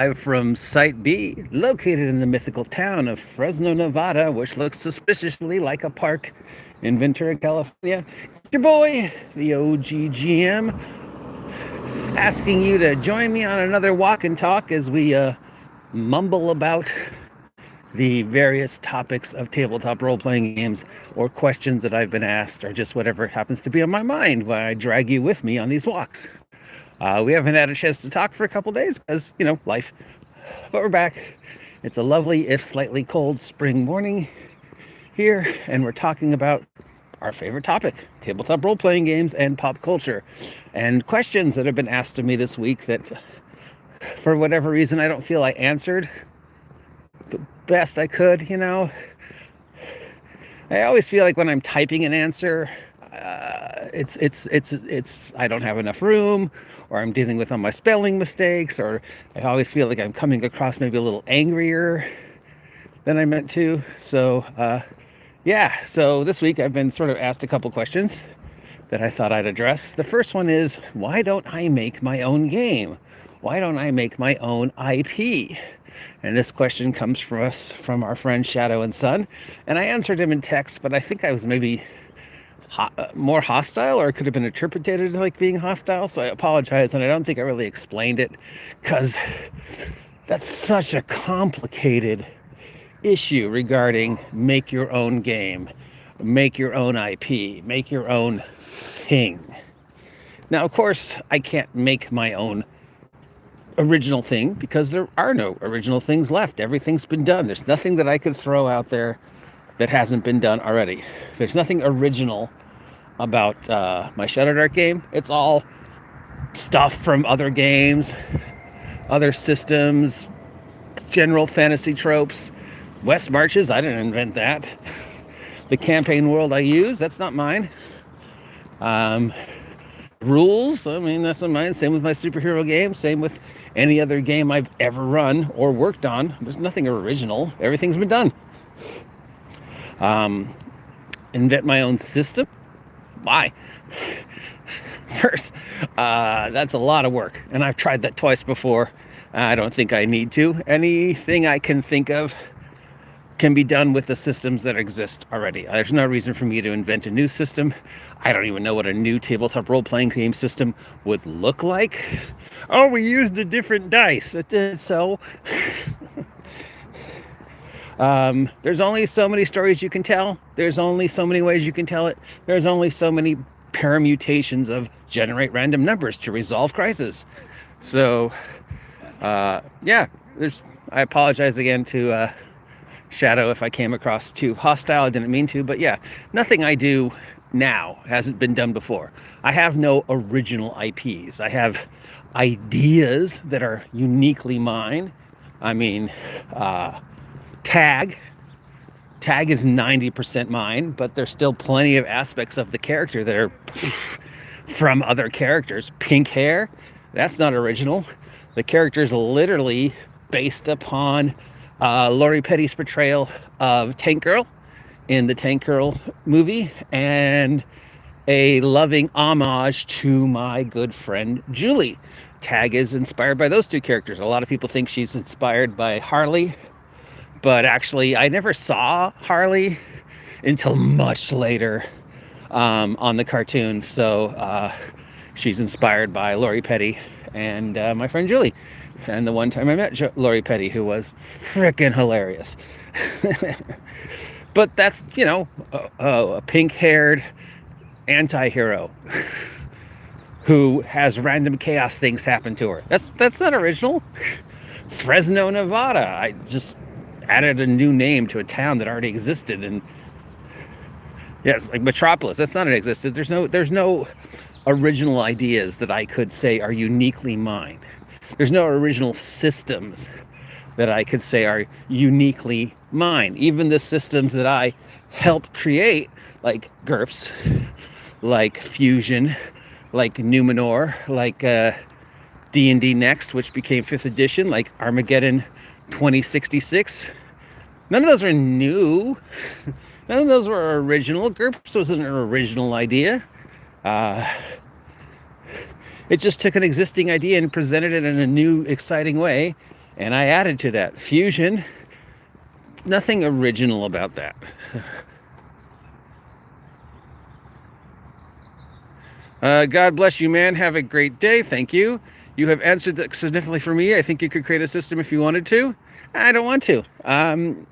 Live from Site B, located in the mythical town of Fresno, Nevada, which looks suspiciously like a park in Ventura, California. It's your boy, the OGGM, asking you to join me on another walk and talk as we mumble about the various topics of tabletop role-playing games or questions that I've been asked or just whatever happens to be on my mind while I drag you with me on these walks. We haven't had a chance to talk for a couple days because, life. But we're back. It's a lovely, if slightly cold, spring morning here, and we're talking about our favorite topic, tabletop role-playing games and pop culture. And questions that have been asked of me this week that, for whatever reason, I don't feel I answered the best I could, I always feel like when I'm typing an answer, it's I don't have enough room, or I'm dealing with all my spelling mistakes, or I always feel like I'm coming across maybe a little angrier than I meant to. So so this week I've been sort of asked a couple questions that I thought I'd address. The first one is, why don't I make my own game? Why don't I make my own IP? And this question comes from our friend Shadow and Sun, and I answered him in text, but I think I was maybe more hostile, or it could have been interpreted like being hostile, so I apologize, and I don't think I really explained it, because that's such a complicated issue regarding make your own game, make your own IP, make your own thing. Now, of course, I can't make my own original thing because there are no original things left. Everything's been done. There's nothing that I could throw out there that hasn't been done already. There's nothing original about my Shadowdark game. It's all stuff from other games, other systems, general fantasy tropes. West Marches, I didn't invent that. The campaign world I use, that's not mine. Rules, that's not mine. Same with my superhero game. Same with any other game I've ever run or worked on. There's nothing original. Everything's been done. Invent my own system? Why? First, that's a lot of work, and I've tried that twice before. I don't think I need to. Anything I can think of can be done with the systems that exist already. There's no reason for me to invent a new system. I don't even know what a new tabletop role-playing game system would look like. Oh, we used a different dice. So there's only so many stories you can tell. There's only so many ways you can tell it. There's only so many permutations of generate random numbers to resolve crisis. So I apologize again to Shadow if I came across too hostile. I didn't mean to, but nothing I do now hasn't been done before. I have no original IPs. I have ideas that are uniquely mine. Tag is 90% mine, but there's still plenty of aspects of the character that are from other characters. Pink hair, that's not original. The character is literally based upon Lori Petty's portrayal of Tank Girl in the Tank Girl movie, and a loving homage to my good friend Julie. Tag is inspired by those two characters. A lot of people think she's inspired by Harley, but actually I never saw Harley until much later on the cartoon. So she's inspired by Lori Petty and my friend Julie. And the one time I met Lori Petty, who was freaking hilarious. But that's, a pink-haired anti-hero who has random chaos things happen to her. That's not original. Fresno, Nevada. I just added a new name to a town that already existed, and it's like Metropolis. That's not existed. There's no original ideas that I could say are uniquely mine. There's no original systems that I could say are uniquely mine. Even the systems that I helped create, like GURPS, like Fusion, like Numenor, like D&D Next, which became 5th edition, like Armageddon 2066. None of those are new. None of those were original. GURPS wasn't an original idea. It just took an existing idea and presented it in a new, exciting way and I added to that. Fusion, nothing original about that. God bless you, man. Have a great day. Thank you. You have answered that significantly for me. I think you could create a system if you wanted to. I don't want to.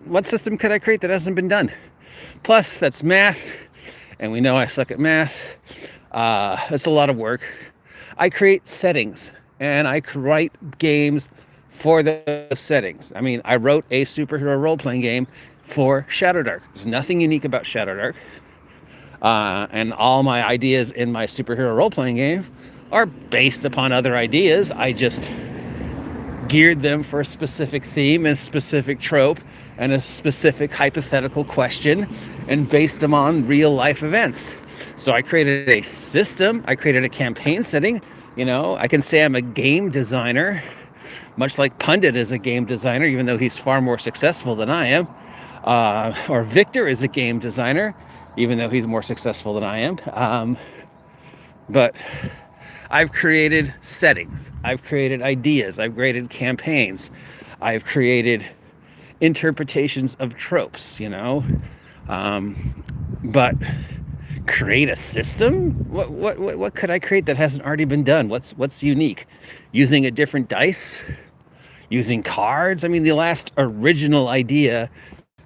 What system could I create that hasn't been done? Plus, that's math, and we know I suck at math. It's a lot of work. I create settings, and I write games for those settings. I mean, I wrote a superhero role-playing game for Shadowdark. There's nothing unique about Shadowdark. And all my ideas in my superhero role-playing game are based upon other ideas. I just geared them for a specific theme, a specific trope, and a specific hypothetical question, and based them on real life events. So I created a system, I created a campaign setting. You know, I can say I'm a game designer, much like Pundit is a game designer, even though he's far more successful than I am. Or Victor is a game designer, even though he's more successful than I am. But I've created settings, I've created ideas, I've created campaigns, I've created interpretations of tropes, you know. But create a system? What could I create that hasn't already been done? What's unique? Using a different dice? Using cards? I mean, the last original idea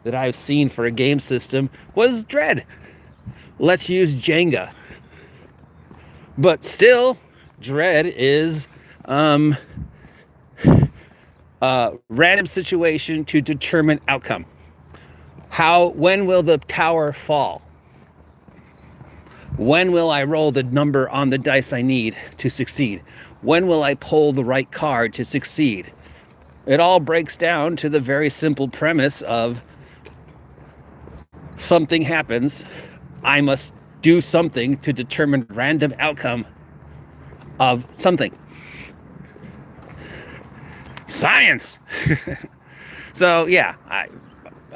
that I've seen for a game system was Dread. Let's use Jenga. But still, Dread is random situation to determine outcome. When will the tower fall? When will I roll the number on the dice I need to succeed? When will I pull the right card to succeed? It all breaks down to the very simple premise of something happens, I must do something to determine random outcome of something. Science! So yeah,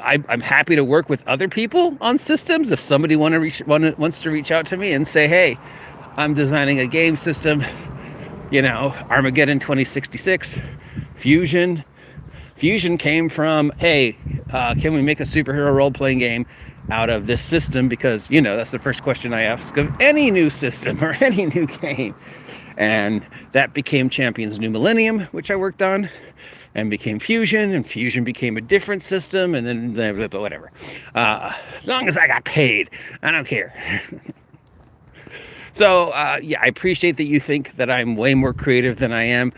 I'm happy to work with other people on systems. If somebody wants to reach out to me and say, hey, I'm designing a game system, you know, Armageddon 2066, Fusion came from, hey, can we make a superhero role-playing game out of this system? Because, you know, that's the first question I ask of any new system or any new game. And that became Champions New Millennium, which I worked on, and became Fusion, and Fusion became a different system, and then whatever. As long as I got paid, I don't care. So, yeah, I appreciate that you think that I'm way more creative than I am.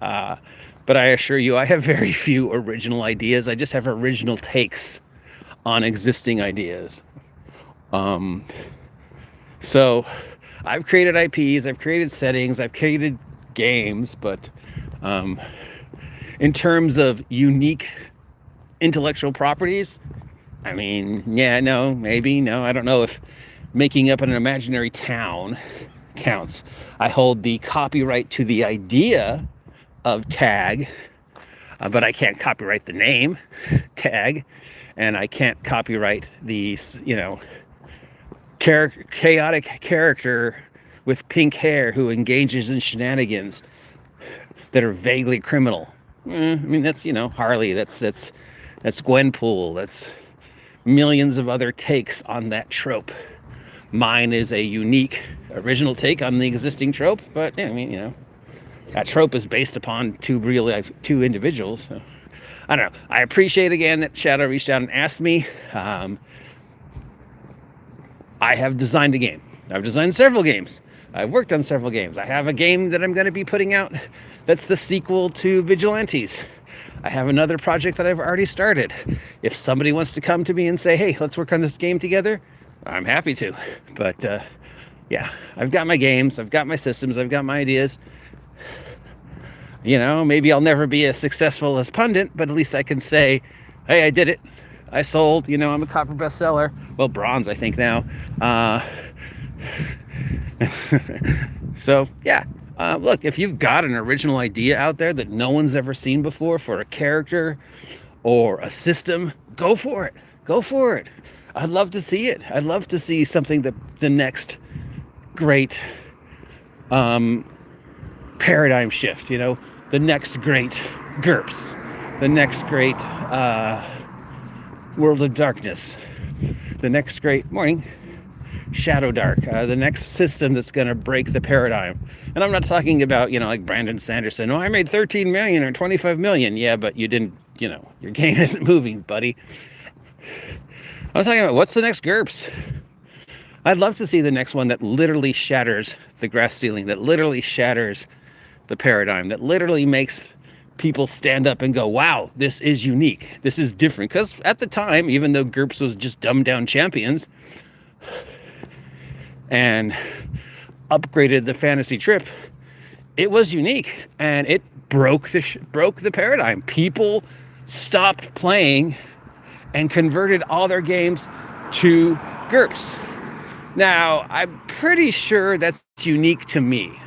But I assure you, I have very few original ideas. I just have original takes on existing ideas. So I've created IPs, I've created settings, I've created games, but in terms of unique intellectual properties, I mean, yeah, no, maybe, no, I don't know if making up an imaginary town counts. I hold the copyright to the idea of Tag, but I can't copyright the name Tag, and I can't copyright the, you know, chaotic character with pink hair who engages in shenanigans that are vaguely criminal. I mean, that's, you know, Harley, that's Gwenpool, that's millions of other takes on that trope. Mine is a unique original take on the existing trope, but yeah, I mean, you know, that trope is based upon two individuals. So, I don't know. I appreciate again that Shadow reached out and asked me. I have designed a game. I've designed several games. I've worked on several games. I have a game that I'm going to be putting out that's the sequel to Vigilantes. I have another project that I've already started. If somebody wants to come to me and say, hey, let's work on this game together, I'm happy to. But yeah, I've got my games, I've got my systems, I've got my ideas. You know, maybe I'll never be as successful as Pundit, but at least I can say, hey, I did it. I sold, you know, I'm a copper bestseller. Well, bronze, I think now. So, yeah. Look, if you've got an original idea out there that no one's ever seen before for a character or a system, go for it. Go for it. I'd love to see it. I'd love to see something that the next great paradigm shift, you know. the next great GURPS, the next great World of Darkness, the next great Shadow Dark, the next system that's going to break the paradigm. And I'm not talking about, like Brandon Sanderson. Oh, I made 13 million or 25 million. Yeah, but you didn't, your game isn't moving, buddy. I was talking about what's the next GURPS. I'd love to see the next one that literally shatters the glass ceiling, that literally shatters the paradigm, that literally makes people stand up and go, wow, this is unique. This is different. Because at the time, even though GURPS was just dumbed down champions and upgraded the fantasy trip, it was unique and it broke the paradigm. People stopped playing and converted all their games to GURPS. Now, I'm pretty sure that's unique to me.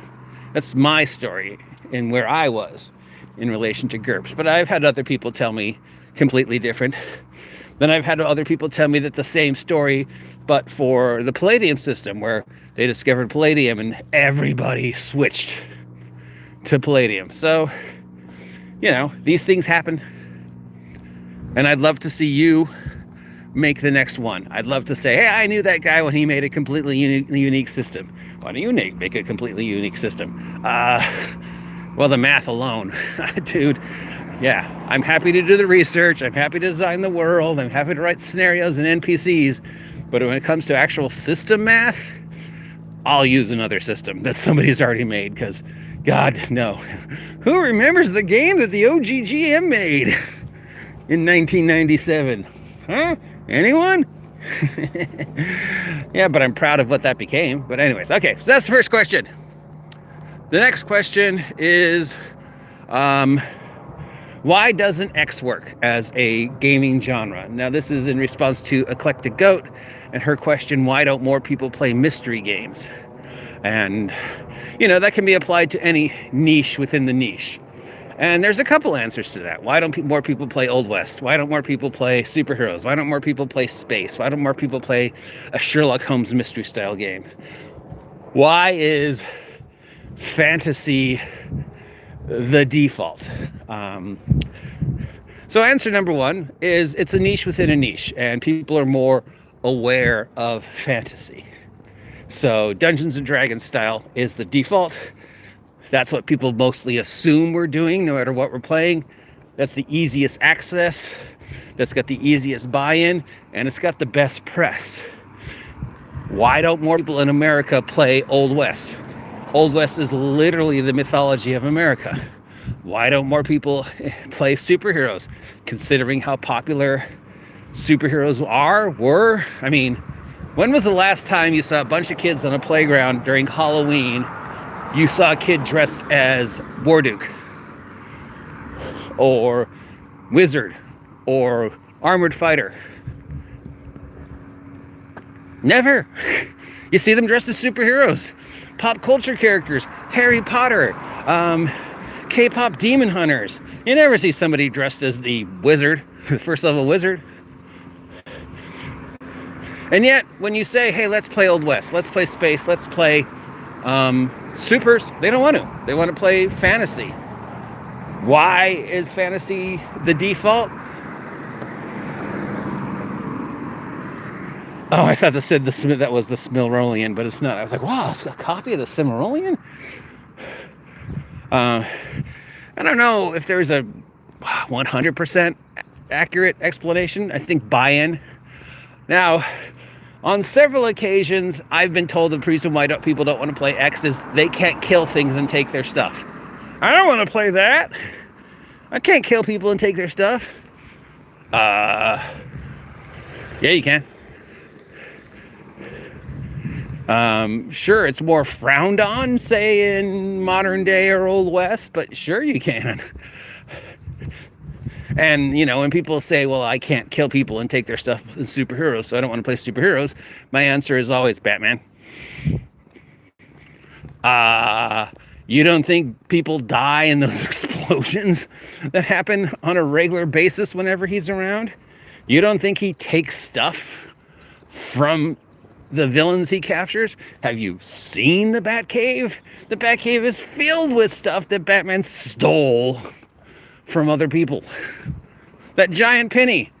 That's my story and where I was in relation to GURPS. But I've had other people tell me completely different. Then I've had other people tell me that the same story, but for the Palladium system, where they discovered Palladium and everybody switched to Palladium. So, these things happen. And I'd love to see you make the next one. I'd love to say, hey, I knew that guy when he made a completely unique system. Why don't you make a completely unique system? Well, the math alone, dude. Yeah, I'm happy to do the research. I'm happy to design the world. I'm happy to write scenarios and NPCs. But when it comes to actual system math, I'll use another system that somebody's already made, because God, no. Who remembers the game that the OGGM made in 1997? Huh? Anyone? Yeah, but I'm proud of what that became. But anyways, okay, so that's the first question. The next question is, why doesn't X work as a gaming genre? Now, this is in response to Eclectic Goat and her question, why don't more people play mystery games? And, that can be applied to any niche within the niche. And there's a couple answers to that. Why don't more people play Old West? Why don't more people play superheroes? Why don't more people play space? Why don't more people play a Sherlock Holmes mystery style game? Why is fantasy the default? So answer number one is it's a niche within a niche, and people are more aware of fantasy. So Dungeons and Dragons style is the default. That's what people mostly assume we're doing, no matter what we're playing. That's the easiest access. That's got the easiest buy-in, and it's got the best press. Why don't more people in America play Old West? Old West is literally the mythology of America. Why don't more people play superheroes? Considering how popular superheroes were. I mean, when was the last time you saw a bunch of kids on a playground during Halloween? You saw a kid dressed as Warduke, or Wizard, or Armored Fighter. Never. You see them dressed as superheroes, pop culture characters, Harry Potter, K-pop demon hunters. You never see somebody dressed as the wizard, the first level wizard. And yet, when you say, hey, let's play Old West, let's play space, let's play supers, they don't want to. They want to play fantasy. Why is fantasy the default? Oh, I thought that was the Silmarillion, but it's not. I was like, wow, it's a copy of the Silmarillion? I don't know if there's a 100% accurate explanation. I think buy-in. Now, on several occasions, I've been told the reason why people don't want to play X is they can't kill things and take their stuff. I don't want to play that. I can't kill people and take their stuff. Yeah, you can. Sure, it's more frowned on, say, in modern day or Old West, but sure you can. And, when people say, well, I can't kill people and take their stuff as superheroes, so I don't want to play superheroes, my answer is always Batman. You don't think people die in those explosions that happen on a regular basis whenever he's around? You don't think he takes stuff from the villains he captures. Have you seen the Batcave? The Batcave is filled with stuff that Batman stole from other people. That giant penny.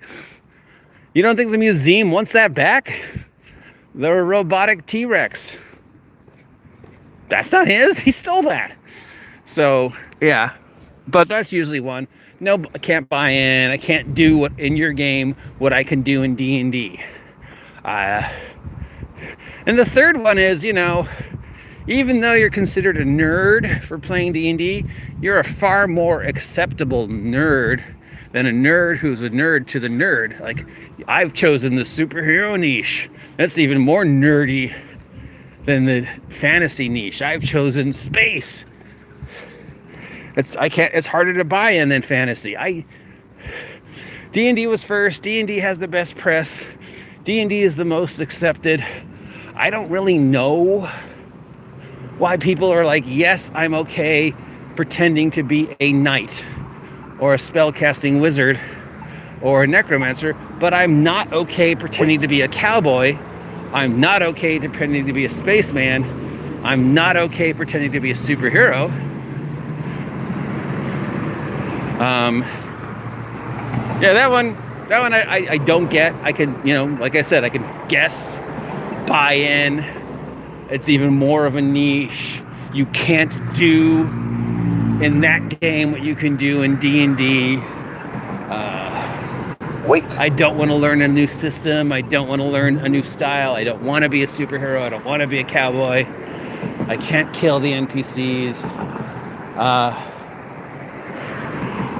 You don't think the museum wants that back? The robotic T-Rex. That's not his. He stole that. So, yeah. But that's usually one. No, I can't buy in. I can't do what in your game what I can do in D&D. And the third one is, even though you're considered a nerd for playing D&D, you're a far more acceptable nerd than a nerd who's a nerd to the nerd. Like, I've chosen the superhero niche. That's even more nerdy than the fantasy niche. I've chosen space. It's harder to buy in than fantasy. D&D was first. D&D has the best press. D&D is the most accepted. I don't really know why people are like, yes, I'm okay pretending to be a knight or a spellcasting wizard or a necromancer, but I'm not okay pretending to be a cowboy. I'm not okay pretending to be a spaceman. I'm not okay pretending to be a superhero. Yeah, that one I don't get. I can, like I said, I can guess, buy in. It's even more of a niche. You can't do in that game what you can do in D&D. Wait. I don't want to learn a new system. I don't want to learn a new style. I don't want to be a superhero. I don't want to be a cowboy. I can't kill the NPCs.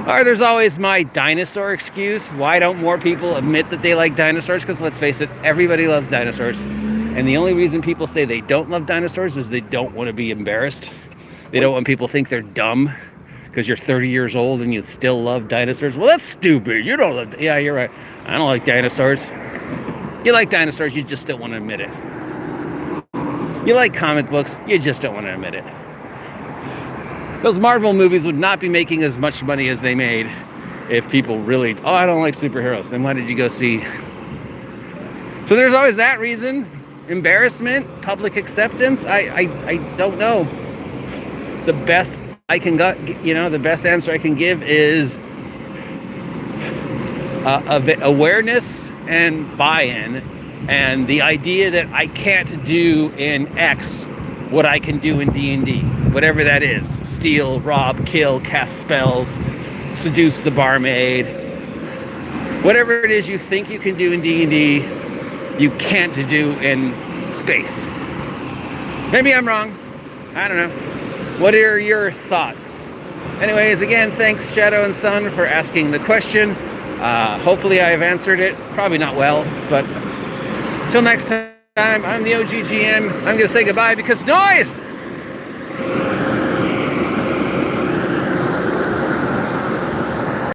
Or there's always my dinosaur excuse. Why don't more people admit that they like dinosaurs? Because let's face it, everybody loves dinosaurs. And the only reason people say they don't love dinosaurs is they don't want to be embarrassed. They don't want people to think they're dumb because you're 30 years old and you still love dinosaurs. Well, that's stupid. You don't love... Yeah, you're right. I don't like dinosaurs. You like dinosaurs, you just don't want to admit it. You like comic books, you just don't want to admit it. Those Marvel movies would not be making as much money as they made if people really, I don't like superheroes. Then why did you go see? So there's always that reason. Embarrassment, public acceptance. I don't know. The best I can the best answer I can give is awareness and buy-in, and the idea that I can't do in X what I can do in D&D, whatever that is. Steal, rob, kill, cast spells, seduce the barmaid. Whatever it is you think you can do in D&D, you can't do in space. Maybe I'm wrong. I don't know. What are your thoughts? Anyways, again, thanks Shadow and Sun for asking the question. Hopefully I have answered it. Probably not well, but till next time, I'm the OGGM. I'm going to say goodbye because noise!